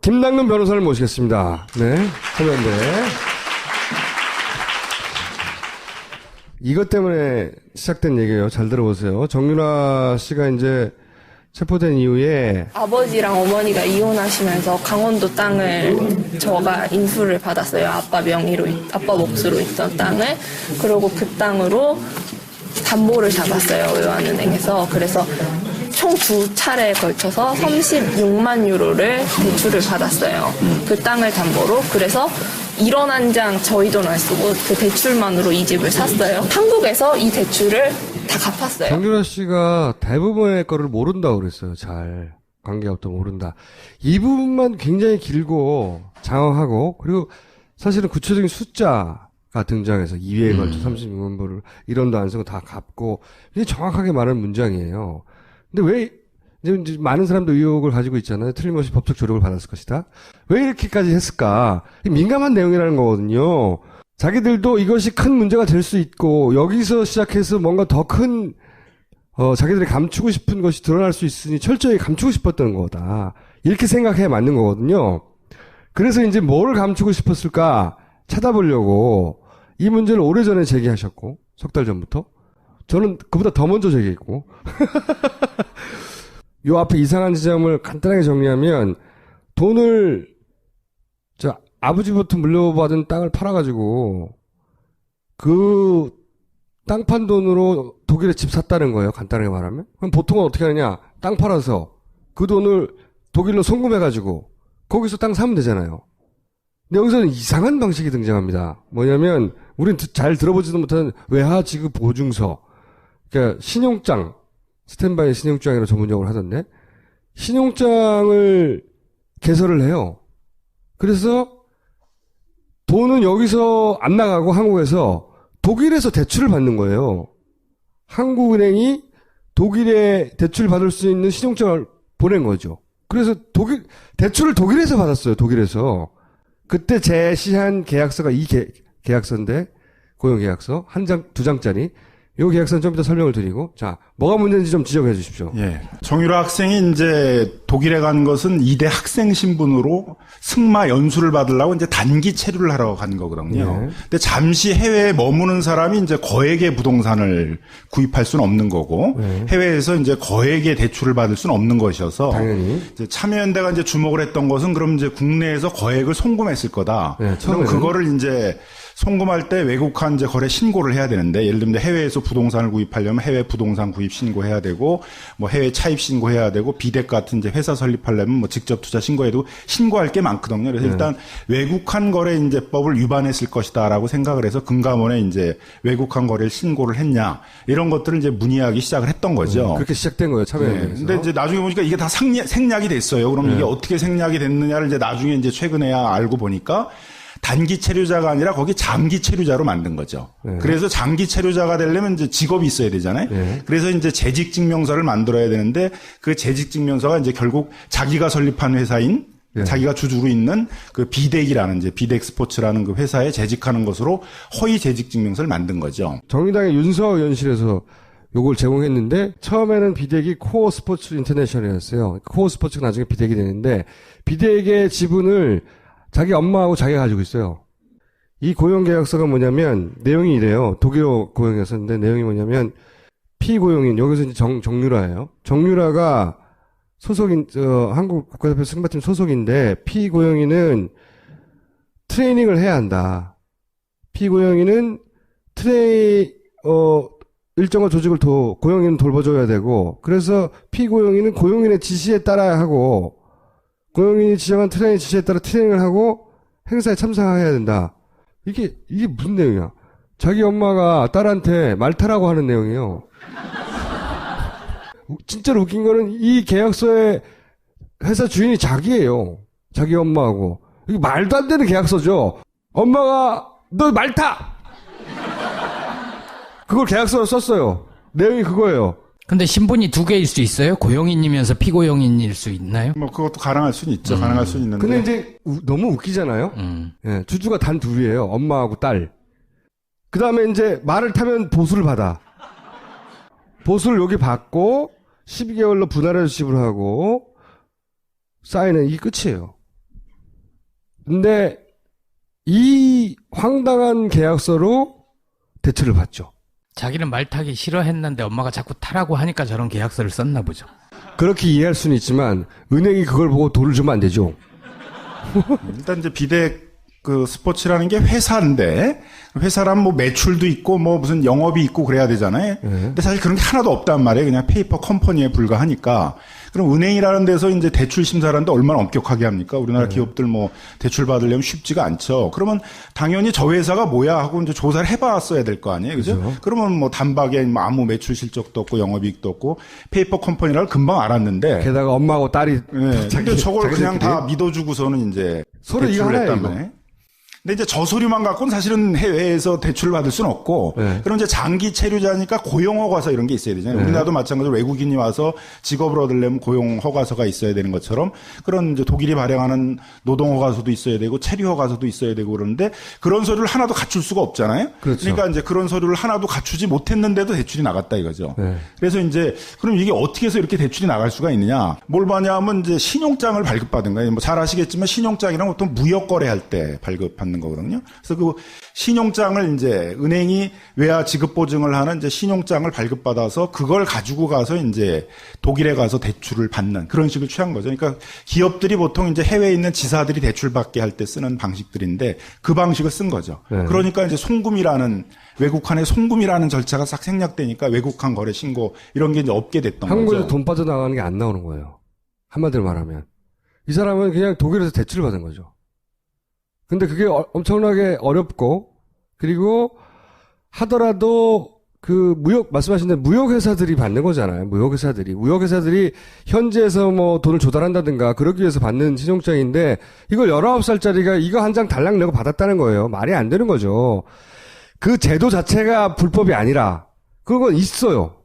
김남근 변호사를 모시겠습니다. 네, 참여연대. 이것 때문에 시작된 얘기예요. 잘 들어보세요. 정유라 씨가 이제 체포된 이후에 아버지랑 어머니가 이혼하시면서 강원도 땅을 저가 인수를 받았어요. 아빠 명의로, 아빠 몫으로 있던 땅을. 그리고 그 땅으로 담보를 잡았어요. 외환은행에서. 그래서 총 2차례에 걸쳐서 36만 유로를 대출을 받았어요. 그 땅을 담보로. 그래서 1원 한 장 저희 돈 안 쓰고 그 대출만으로 이 집을 샀어요. 한국에서 이 대출을 다 갚았어요. 정유라 씨가 대부분의 거를 모른다고 그랬어요. 잘. 관계없다 모른다. 이 부분만 굉장히 길고 장황하고 그리고 사실은 구체적인 숫자가 등장해서 2회에 걸쳐 36만 불을 1원도 안 쓰고 다 갚고 이게 정확하게 말하는 문장이에요. 근데 왜 이제 많은 사람도 의혹을 가지고 있잖아요. 틀림없이 법적 조력을 받았을 것이다. 왜 이렇게까지 했을까? 민감한 내용이라는 거거든요. 자기들도 이것이 큰 문제가 될 수 있고 여기서 시작해서 뭔가 더 큰 자기들이 감추고 싶은 것이 드러날 수 있으니 철저히 감추고 싶었던 거다. 이렇게 생각해야 맞는 거거든요. 그래서 이제 뭐를 감추고 싶었을까 찾아보려고 이 문제를 오래전에 제기하셨고 석 달 전부터 저는 그보다 더 먼저 제기했고 요 앞에 이상한 지점을 간단하게 정리하면 돈을 아버지부터 물려받은 땅을 팔아가지고 그 땅 판 돈으로 독일에 집 샀다는 거예요. 간단하게 말하면. 그럼 보통은 어떻게 하느냐. 땅 팔아서 그 돈을 독일로 송금해가지고 거기서 땅 사면 되잖아요. 근데 여기서는 이상한 방식이 등장합니다. 뭐냐면 우린 잘 들어보지도 못한 외화 지급 보증서. 그러니까 신용장. 스탠바이 신용장이라고 전문용어를 하던데 신용장을 개설을 해요. 그래서 돈은 여기서 안 나가고 한국에서 독일에서 대출을 받는 거예요. 한국은행이 독일에 대출 받을 수 있는 신용장을 보낸 거죠. 그래서 대출을 독일에서 받았어요. 독일에서. 그때 제시한 계약서가 이 계약서인데 고용계약서 한 장, 2장짜리 요 계약서는 좀 이따 설명을 드리고, 자, 뭐가 문제인지 좀 지적해 주십시오. 예. 정유라 학생이 이제 독일에 간 것은 2대 학생 신분으로 승마 연수를 받으려고 이제 단기 체류를 하러 간 거거든요. 예. 근데 잠시 해외에 머무는 사람이 이제 거액의 부동산을 구입할 수는 없는 거고, 예. 해외에서 이제 거액의 대출을 받을 수는 없는 것이어서, 당연히. 이제 참여연대가 이제 주목을 했던 것은 그럼 이제 국내에서 거액을 송금했을 거다. 예, 그럼 처음에는. 그거를 이제 송금할 때 외국한 이제 거래 신고를 해야 되는데 예를 들면 해외에서 부동산을 구입하려면 해외 부동산 구입 신고해야 되고 뭐 해외 차입 신고해야 되고 비덱 같은 이제 회사 설립하려면 뭐 직접 투자 신고해도 신고할 게 많거든요. 그래서 일단 외국한 거래 이제 법을 위반했을 것이다라고 생각을 해서 금감원에 이제 외국한 거래를 신고를 했냐 이런 것들을 이제 문의하기 시작을 했던 거죠. 그렇게 시작된 거예요. 참여연대에서. 네. 근데 이제 나중에 보니까 이게 다 생략이 됐어요. 그럼 이게 어떻게 생략이 됐느냐를 이제 나중에 이제 최근에야 알고 보니까 단기 체류자가 아니라 거기 장기 체류자로 만든 거죠. 네. 그래서 장기 체류자가 되려면 이제 직업이 있어야 되잖아요. 네. 그래서 이제 재직 증명서를 만들어야 되는데 그 재직 증명서가 이제 결국 자기가 설립한 회사인 네. 자기가 주주로 있는 그 비덱이라는 이제 비덱 스포츠라는 그 회사에 재직하는 것으로 허위 재직 증명서를 만든 거죠. 정의당의 윤서호 의원실에서 요걸 제공했는데 처음에는 비덱이 코어 스포츠 인터내셔널이었어요. 코어 스포츠가 나중에 비덱이 되는데 비덱의 지분을 자기 엄마하고 자기가 가지고 있어요. 이 고용계약서가 뭐냐면 내용이 이래요. 독일어 고용계약서인데 내용이 뭐냐면 피고용인 여기서 이제 정유라예요. 정유라가 소속인 한국 국가대표 승마팀 소속인데 피고용인은 트레이닝을 해야 한다. 피고용인은 일정한 조직을 고용인은 돌봐줘야 되고 그래서 피고용인은 고용인의 지시에 따라야 하고 고용인이 지정한 트레이닝 지시에 따라 트레이닝을 하고 행사에 참석해야 된다. 이게 무슨 내용이야? 자기 엄마가 딸한테 말 타라고 하는 내용이에요. 진짜로 웃긴 거는 이 계약서의 회사 주인이 자기예요. 자기 엄마하고. 이게 말도 안 되는 계약서죠. 엄마가 너 말 타! 그걸 계약서로 썼어요. 내용이 그거예요. 근데 신분이 2개일 수 있어요? 고용인이면서 피고용인일 수 있나요? 뭐 그것도 가능할 수는 있죠. 가능할 수는 있는데. 근데 이제 너무 웃기잖아요. 예, 주주가 단 둘이에요. 엄마하고 딸. 그 다음에 이제 말을 타면 보수를 받아. 보수를 여기 받고 12개월로 분할해서 지불하고 사인은 이게 끝이에요. 근데 이 황당한 계약서로 대출을 받죠. 자기는 말 타기 싫어했는데 엄마가 자꾸 타라고 하니까 저런 계약서를 썼나 보죠. 그렇게 이해할 수는 있지만 은행이 그걸 보고 돈을 주면 안 되죠. 일단 이제 비대 그 스포츠라는 게 회사인데 회사란 뭐 매출도 있고 뭐 무슨 영업이 있고 그래야 되잖아요. 근데 사실 그런 게 하나도 없단 말이에요. 그냥 페이퍼 컴퍼니에 불과하니까. 그럼 은행이라는 데서 이제 대출 심사라는데 얼마나 엄격하게 합니까? 우리나라 기업들 뭐 대출 받으려면 쉽지가 않죠. 그러면 당연히 저 회사가 뭐야 하고 이제 조사를 해봤어야 될 거 아니에요, 그죠? 그러면 뭐 단박에 뭐 아무 매출 실적도 없고 영업이익도 없고 페이퍼 컴퍼니라고 금방 알았는데. 게다가 엄마하고 딸이 네. 근데 저걸 그냥 다 믿어주고서는 이제 서로 이거 대출을 하나예요, 했단 말이에요. 근데 이제 저 서류만 갖고는 사실은 해외에서 대출을 받을 수는 없고, 네. 그럼 이제 장기 체류자니까 고용 허가서 이런 게 있어야 되잖아요. 우리나라도 마찬가지로 외국인이 와서 직업을 얻으려면 고용 허가서가 있어야 되는 것처럼 그런 이제 독일이 발행하는 노동 허가서도 있어야 되고 체류 허가서도 있어야 되고 그러는데 그런 서류를 하나도 갖출 수가 없잖아요. 그렇죠. 그러니까 이제 그런 서류를 하나도 갖추지 못했는데도 대출이 나갔다 이거죠. 네. 그래서 이제 그럼 이게 어떻게 해서 이렇게 대출이 나갈 수가 있느냐? 뭘 봐냐면 이제 신용장을 발급받은 거예요. 뭐 잘 아시겠지만 신용장이랑 보통 무역 거래할 때 발급받는 거거든요. 그래서 그 신용장을 이제 은행이 외화 지급 보증을 하는 이제 신용장을 발급받아서 그걸 가지고 가서 이제 독일에 가서 대출을 받는 그런 식을 취한 거죠. 그러니까 기업들이 보통 이제 해외에 있는 지사들이 대출 받게 할 때 쓰는 방식들인데 그 방식을 쓴 거죠. 네. 그러니까 이제 송금이라는 외국환의 송금이라는 절차가 싹 생략되니까 외국환 거래 신고 이런 게 이제 없게 됐던 한국에서 거죠. 돈 빠져나가는 게 안 나오는 거예요. 한마디로 말하면. 이 사람은 그냥 독일에서 대출을 받은 거죠. 근데 그게 엄청나게 어렵고, 그리고 하더라도 그 말씀하신 대로 무역회사들이 받는 거잖아요. 무역회사들이 현지에서 뭐 돈을 조달한다든가 그러기 위해서 받는 신용장인데 이걸 19살짜리가 이거 한 장 달랑 내고 받았다는 거예요. 말이 안 되는 거죠. 그 제도 자체가 불법이 아니라 그런 건 있어요.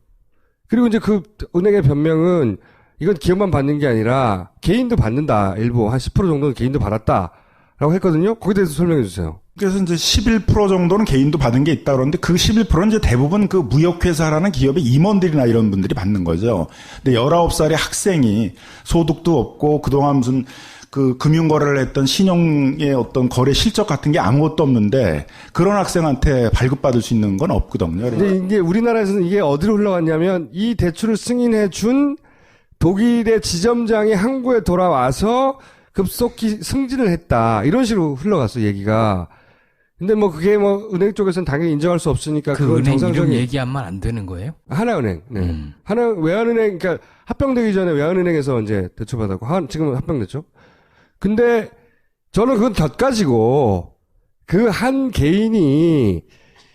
그리고 이제 그 은행의 변명은 이건 기업만 받는 게 아니라 개인도 받는다. 일부 한 10% 정도는 개인도 받았다라고 했거든요. 거기에 대해서 설명해 주세요. 그래서 이제 11% 정도는 개인도 받은 게 있다 그러는데 그 11%는 이제 대부분 그 무역회사라는 기업의 임원들이나 이런 분들이 받는 거죠. 근데 19살의 학생이 소득도 없고 그동안 무슨 그 금융거래를 했던 신용의 어떤 거래 실적 같은 게 아무것도 없는데 그런 학생한테 발급받을 수 있는 건 없거든요. 근데 이게 우리나라에서는 이게 어디로 흘러갔냐면 이 대출을 승인해 준 독일의 지점장이 한국에 돌아와서 급속히 승진을 했다. 이런 식으로 흘러갔어, 얘기가. 근데 뭐 그게 뭐 은행 쪽에서는 당연히 인정할 수 없으니까 그 그건 은행 이름 정상적인 얘기하면 안 되는 거예요? 하나은행. 네. 외환은행 그러니까 합병되기 전에 외환은행에서 이제 대출 받았고 지금은 합병됐죠. 근데 저는 그건 곁가지고 그 한 개인이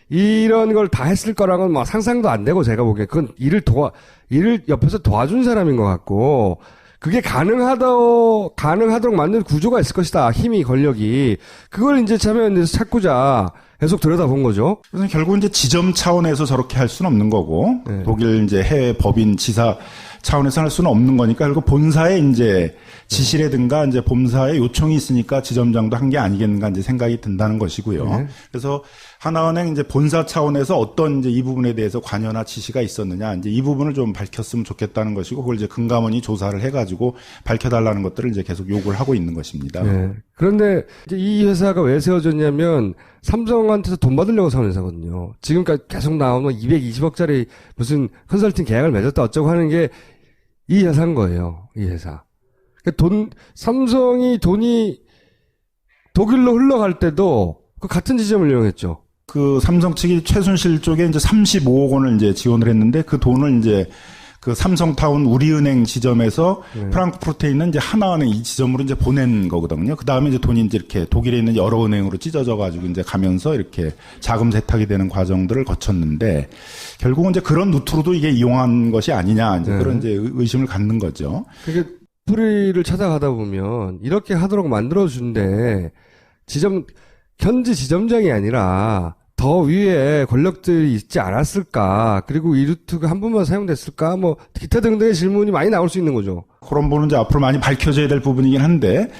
이런 걸 다 했을 거랑은 뭐 상상도 안 되고 제가 보기에 그건 일을 옆에서 도와준 사람인 것 같고 그게 가능하도록 만든 구조가 있을 것이다. 힘이, 권력이. 그걸 이제 참여연대에서 찾고자 계속 들여다본 거죠. 그래서 결국 이제 지점 차원에서 저렇게 할 수는 없는 거고, 네. 독일 이제 해외 법인 지사 차원에서 할 수는 없는 거니까, 결국 본사에 이제 지시라든가 이제 본사에 요청이 있으니까 지점장도 한 게 아니겠는가 이제 생각이 든다는 것이고요. 네. 그래서 하나은행 이제 본사 차원에서 어떤 이제 이 부분에 대해서 관여나 지시가 있었느냐, 이제 이 부분을 좀 밝혔으면 좋겠다는 것이고, 그걸 이제 금감원이 조사를 해가지고 밝혀달라는 것들을 이제 계속 요구를 하고 있는 것입니다. 네. 그런데 이제 이 회사가 왜 세워졌냐면 삼성한테서 돈 받으려고 세운 회사거든요. 지금까지 계속 나오는 220억짜리 무슨 컨설팅 계약을 맺었다 어쩌고 하는 게 이 회사인 거예요. 이 회사. 삼성이 돈이 독일로 흘러갈 때도 그 같은 지점을 이용했죠. 그 삼성 측이 최순실 쪽에 이제 35억 원을 이제 지원을 했는데 그 돈을 이제 그 삼성타운 우리은행 지점에서 프랑크푸르트에 있는 이제 하나은행 이 지점으로 이제 보낸 거거든요. 그 다음에 이제 돈이 이제 이렇게 독일에 있는 여러 은행으로 찢어져 가지고 이제 가면서 이렇게 자금 세탁이 되는 과정들을 거쳤는데 결국은 이제 그런 루트로도 이게 이용한 것이 아니냐 이제 그런 이제 의심을 갖는 거죠. 그게 뿌리를 찾아가다 보면 이렇게 하도록 만들어준데 현지 지점장이 아니라 더 위에 권력들이 있지 않았을까? 그리고 이 루트가 한 번만 사용됐을까? 뭐 기타 등등의 질문이 많이 나올 수 있는 거죠. 그런 부분은 이제 앞으로 많이 밝혀져야 될 부분이긴 한데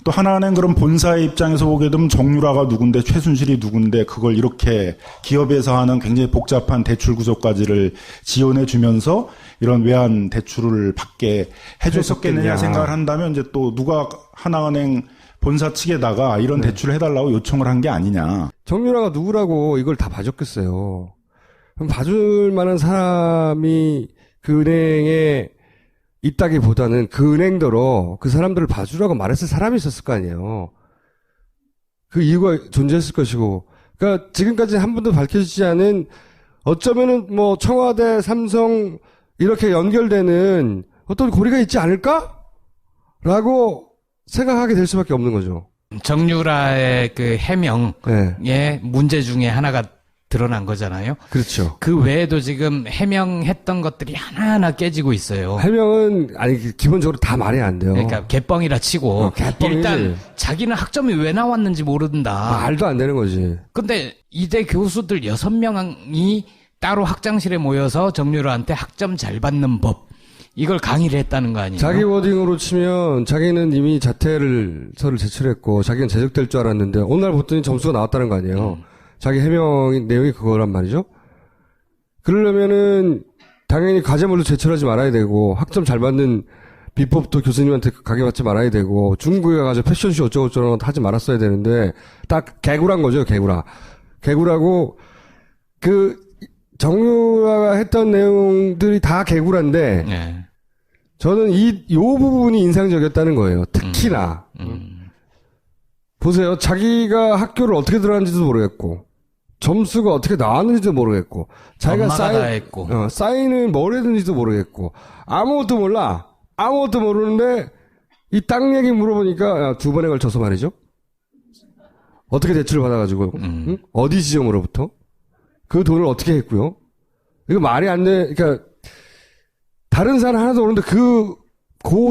또 하나는 그런 본사의 입장에서 보게 되면 정유라가 누군데 최순실이 누군데 그걸 이렇게 기업에서 하는 굉장히 복잡한 대출 구조까지를 지원해 주면서 이런 외환 대출을 받게 해줬었겠느냐 생각을 한다면 이제 또 누가 하나은행 본사 측에다가 이런 대출을 해달라고 요청을 한 게 아니냐. 정유라가 누구라고 이걸 다 봐줬겠어요. 그럼 봐줄 만한 사람이 그 은행에 있다기보다는 그 은행더러 그 사람들을 봐주라고 말했을 사람이 있었을 거 아니에요. 그 이유가 존재했을 것이고. 그러니까 지금까지 한 번도 밝혀지지 않은 어쩌면은 뭐 청와대, 삼성 이렇게 연결되는 어떤 고리가 있지 않을까? 라고 생각하게 될 수밖에 없는 거죠. 정유라의 그 해명의 네. 문제 중에 하나가 드러난 거잖아요. 그렇죠. 그 외에도 지금 해명했던 것들이 하나하나 깨지고 있어요. 해명은 아니 기본적으로 다 말이 안 돼요. 그러니까 개뻥이라 치고 개뻥이지. 일단 자기는 학점이 왜 나왔는지 모른다. 말도 안 되는 거지. 근데 이대 교수들 6명이 따로 학장실에 모여서 정유라한테 학점 잘 받는 법 이걸 강의를 했다는 거 아니에요? 자기 워딩으로 치면 자기는 이미 자퇴서를 제출했고 자기는 제적될 줄 알았는데 오늘 봤더니 점수가 나왔다는 거 아니에요. 자기 해명 내용이 그거란 말이죠. 그러려면은 당연히 과제물로 제출하지 말아야 되고 학점 잘 받는 비법도 교수님한테 강요받지 말아야 되고 중국에 가서 패션쇼 어쩌고저쩌고 하지 말았어야 되는데 딱 개구란 거죠. 개구라고 그 정유라가 했던 내용들이 다 개구란데 네. 저는 요 부분이 인상적이었다는 거예요. 특히나. 보세요. 자기가 학교를 어떻게 들어갔는지도 모르겠고, 점수가 어떻게 나왔는지도 모르겠고, 자기가 엄마가 다 했고. 사인을 뭘 했는지도 모르겠고, 아무것도 몰라. 아무것도 모르는데, 이 땅 얘기 물어보니까, 2번에 걸쳐서 말이죠. 어떻게 대출을 받아가지고, 응? 어디 지점으로부터? 그 돈을 어떻게 했고요? 이거 말이 안 돼. 그러니까, 다른 사람 하나도 모르는데 그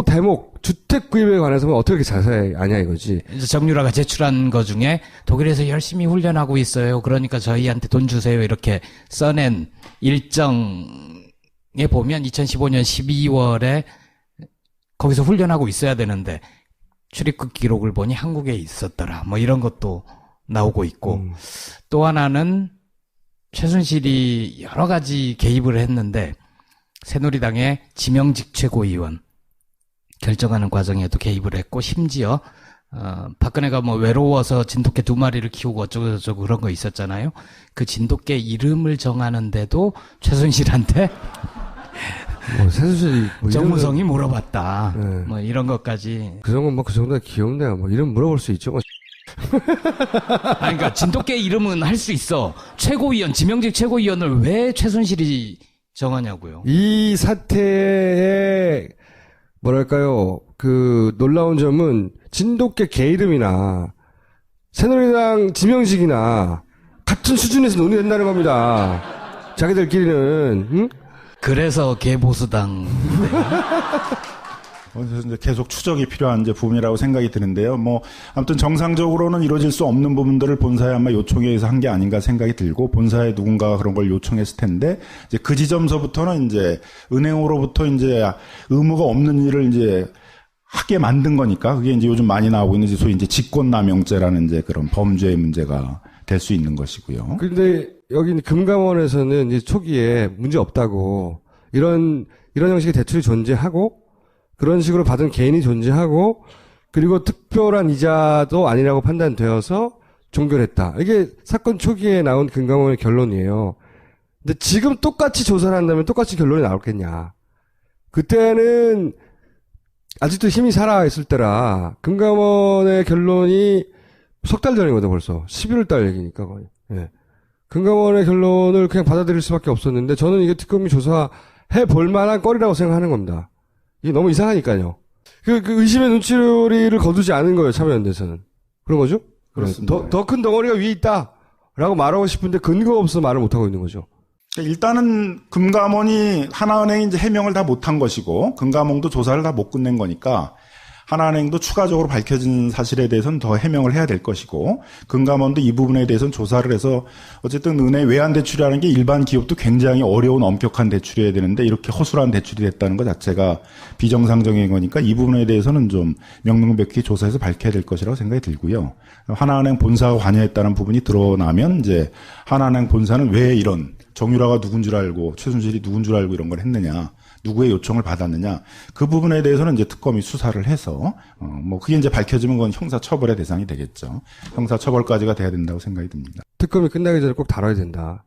대목, 주택 구입에 관해서는 어떻게 자세히 아냐 이거지. 이제 정유라가 제출한 거 중에 독일에서 열심히 훈련하고 있어요. 그러니까 저희한테 돈 주세요. 이렇게 써낸 일정에 보면 2015년 12월에 거기서 훈련하고 있어야 되는데 출입국 기록을 보니 한국에 있었더라. 뭐 이런 것도 나오고 있고 또 하나는 최순실이 여러 가지 개입을 했는데 새누리당의 지명직 최고위원 결정하는 과정에도 개입을 했고 심지어 박근혜가 뭐 외로워서 진돗개 2마리를 키우고 어쩌고저쩌고 그런 거 있었잖아요. 그 진돗개 이름을 정하는데도 최순실한테 최순실이 정무성이 물어봤다. 네. 뭐 이런 것까지. 그 정도 그 정도가 귀엽네요. 뭐 이름 물어볼 수 있죠. 아니 그러니까 진돗개 이름은 할 수 있어. 최고위원 지명직 최고위원을 왜 최순실이 정하냐고요. 이 사태의 뭐랄까요, 그 놀라운 점은 진돗개 개 이름이나 새누리당 지명직이나 같은 수준에서 논의된다는 겁니다. 자기들끼리는. 응? 그래서 개보수당. 그래서 이제 계속 추적이 필요한 이제 부분이라고 생각이 드는데요. 뭐 아무튼 정상적으로는 이루어질 수 없는 부분들을 본사에 아마 요청에 의해서 한 게 아닌가 생각이 들고 본사에 누군가가 그런 걸 요청했을 텐데 이제 그 지점서부터는 이제 은행으로부터 이제 의무가 없는 일을 이제 하게 만든 거니까 그게 이제 요즘 많이 나오고 있는 소위 이제 직권남용죄라는 이제 그런 범죄의 문제가 될 수 있는 것이고요. 근데 여기 금감원에서는 이제 초기에 문제 없다고 이런 형식의 대출이 존재하고 그런 식으로 받은 개인이 존재하고 그리고 특별한 이자도 아니라고 판단되어서 종결했다. 이게 사건 초기에 나온 금감원의 결론이에요. 근데 지금 똑같이 조사를 한다면 똑같이 결론이 나올겠냐. 그때는 아직도 힘이 살아있을 때라 금감원의 결론이 석 달 전이거든 벌써. 11월 달 얘기니까 거의. 예. 금감원의 결론을 그냥 받아들일 수밖에 없었는데 저는 이게 특검이 조사해 볼 만한 거리라고 생각하는 겁니다. 이게 너무 이상하니까요. 그 의심의 눈초리를 거두지 않은 거예요, 참여연대에서는. 그런 거죠? 그렇습니다. 더 큰 덩어리가 위에 있다. 라고 말하고 싶은데 근거 없어 말을 못하고 있는 거죠. 일단은 금감원이 하나은행이 이제 해명을 다 못한 것이고 금감원도 조사를 다 못 끝낸 거니까 하나은행도 추가적으로 밝혀진 사실에 대해서는 더 해명을 해야 될 것이고 금감원도 이 부분에 대해서는 조사를 해서 어쨌든 은행 외환 대출이라는 게 일반 기업도 굉장히 어려운 엄격한 대출이어야 되는데 이렇게 허술한 대출이 됐다는 것 자체가 비정상적인 거니까 이 부분에 대해서는 좀 명명백히 조사해서 밝혀야 될 것이라고 생각이 들고요. 하나은행 본사가 관여했다는 부분이 드러나면 이제 하나은행 본사는 왜 이런 정유라가 누군 줄 알고 최순실이 누군 줄 알고 이런 걸 했느냐. 누구의 요청을 받았느냐 그 부분에 대해서는 이제 특검이 수사를 해서 뭐 그게 이제 밝혀지면 그건 형사 처벌의 대상이 되겠죠. 형사 처벌까지가 돼야 된다고 생각이 듭니다. 특검이 끝나기 전에 꼭 다뤄야 된다.